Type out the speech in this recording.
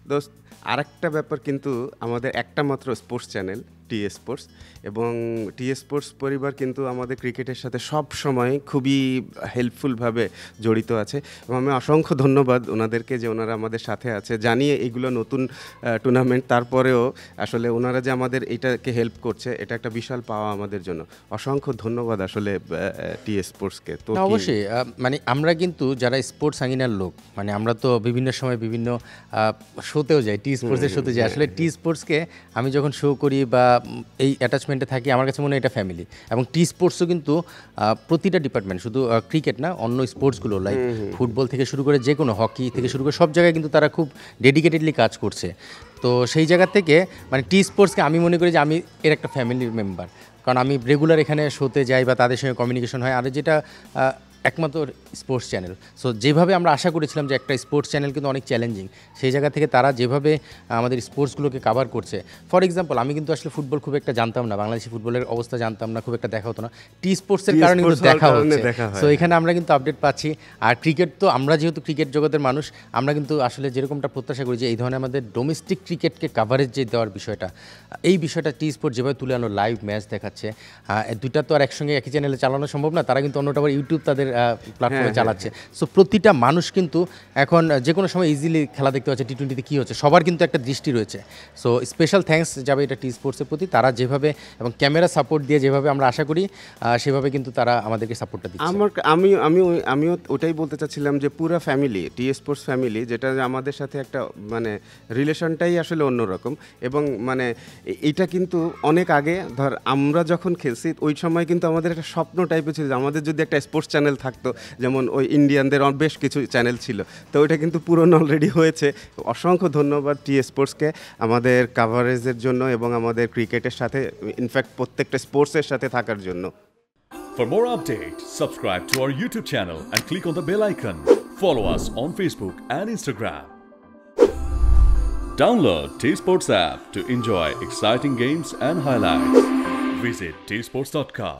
দোস্ত আরেকটা ব্যাপার কিন্তু আমাদের একটা মাত্র স্পোর্টস চ্যানেল টি স্পোর্টস, এবং টি স্পোর্টস পরিবার কিন্তু আমাদের ক্রিকেটের সাথে সব সময় খুবই হেল্পফুলভাবে জড়িত আছে, এবং আমি অসংখ্য ধন্যবাদ ওনাদেরকে যে ওনারা আমাদের সাথে আছে। জানিয়ে এগুলো নতুন টুর্নামেন্ট, তারপরেও আসলে ওনারা যে আমাদের এটাকে হেল্প করছে, এটা একটা বিশাল পাওয়া আমাদের জন্য। অসংখ্য ধন্যবাদ আসলে টি স্পোর্টসকে। তো অবশ্যই মানে আমরা কিন্তু যারা স্পোর্টস আঙ্গিনার লোক, মানে আমরা তো বিভিন্ন সময় বিভিন্ন শোতেও যাই, টি স্পোর্টসের শোতে যাই। আসলে টি স্পোর্টসকে আমি যখন শো করি বা এই অ্যাটাচমেন্টে থাকি, আমার কাছে মনে হয় এটা ফ্যামিলি। এবং টি স্পোর্টসও কিন্তু প্রতিটা ডিপার্টমেন্ট, শুধু ক্রিকেট না, অন্য স্পোর্টসগুলো লাইক ফুটবল থেকে শুরু করে যে কোনো হকি থেকে শুরু করে সব জায়গায় কিন্তু তারা খুব ডেডিকেটেডলি কাজ করছে। তো সেই জায়গা থেকে মানে টি স্পোর্টসকে আমি মনে করি যে আমি এর একটা ফ্যামিলির মেম্বার, কারণ আমি রেগুলার এখানে শোতে যাই বা তাদের সঙ্গে কমিউনিকেশন হয়। আর যেটা একমাত্র স্পোর্টস চ্যানেল, সো যেভাবে আমরা আশা করেছিলাম যে একটা স্পোর্টস চ্যানেল কিন্তু অনেক চ্যালেঞ্জিং, সেই জায়গা থেকে তারা যেভাবে আমাদের স্পোর্টসগুলোকে কাভার করছে। ফর এক্সাম্পল, আমি কিন্তু আসলে ফুটবল খুব একটা জানতাম না, বাংলাদেশি ফুটবলের অবস্থা জানতাম না, খুব একটা দেখা হতো না। টি স্পোর্টসের কারণে কিন্তু দেখা হচ্ছে। সো এখানে আমরা কিন্তু আপডেট পাচ্ছি। আর ক্রিকেট তো আমরা যেহেতু ক্রিকেট জগতের মানুষ, আমরা কিন্তু আসলে যেরকমটা প্রত্যাশা করি যে এই ধরনের আমাদের ডোমেস্টিক ক্রিকেটকে কাভারেজ যে দেওয়ার বিষয়টা, এই বিষয়টা টি স্পোর্ট যেভাবে তুলে আনো, লাইভ ম্যাচ দেখাচ্ছে, দুইটা তো আর একসঙ্গে একই চ্যানেলে চালানো সম্ভব না, তারা কিন্তু অন্যটা আবার ইউটিউব তাদের প্ল্যাটফর্মে চালাচ্ছে। সো প্রতিটা মানুষ কিন্তু এখন যে কোনো সময় ইজিলি খেলা দেখতে পাচ্ছে, টি-20তে কী হচ্ছে, সবার কিন্তু একটা দৃষ্টি রয়েছে। সো স্পেশাল থ্যাঙ্কস যাবে এটা টি স্পোর্টসের প্রতি, তারা যেভাবে এবং ক্যামেরা সাপোর্ট দিয়ে যেভাবে আমরা আশা করি সেভাবে কিন্তু তারা আমাদেরকে সাপোর্টটা দিচ্ছে। আমিও ওটাই বলতে চাচ্ছিলাম যে পুরো ফ্যামিলি, টি স্পোর্টস ফ্যামিলি, যেটা আমাদের সাথে একটা মানে রিলেশনটাই আসলে অন্যরকম। এবং মানে এটা কিন্তু অনেক আগে, ধর আমরা যখন খেলছি ওই সময় কিন্তু আমাদের একটা স্বপ্ন টাইপের ছিল যে আমাদের যদি একটা স্পোর্টস চ্যানেল থাকতো, যেমন ওই ইন্ডিয়ানদের বেশ কিছু চ্যানেল ছিল, তো ওইটা কিন্তু পূরণ অলরেডি হয়েছে। অসংখ্য ধন্যবাদ টি স্পোর্টসকে আমাদের কাভারেজের জন্য এবং আমাদের ক্রিকেটের সাথে, ইনফ্যাক্ট প্রত্যেকটা স্পোর্টসের সাথে থাকার জন্য। For more updates, subscribe to our YouTube channel and click on the bell icon. Follow us on Facebook and Instagram. Download T Sports app to enjoy exciting games and highlights. Visit tsports.com.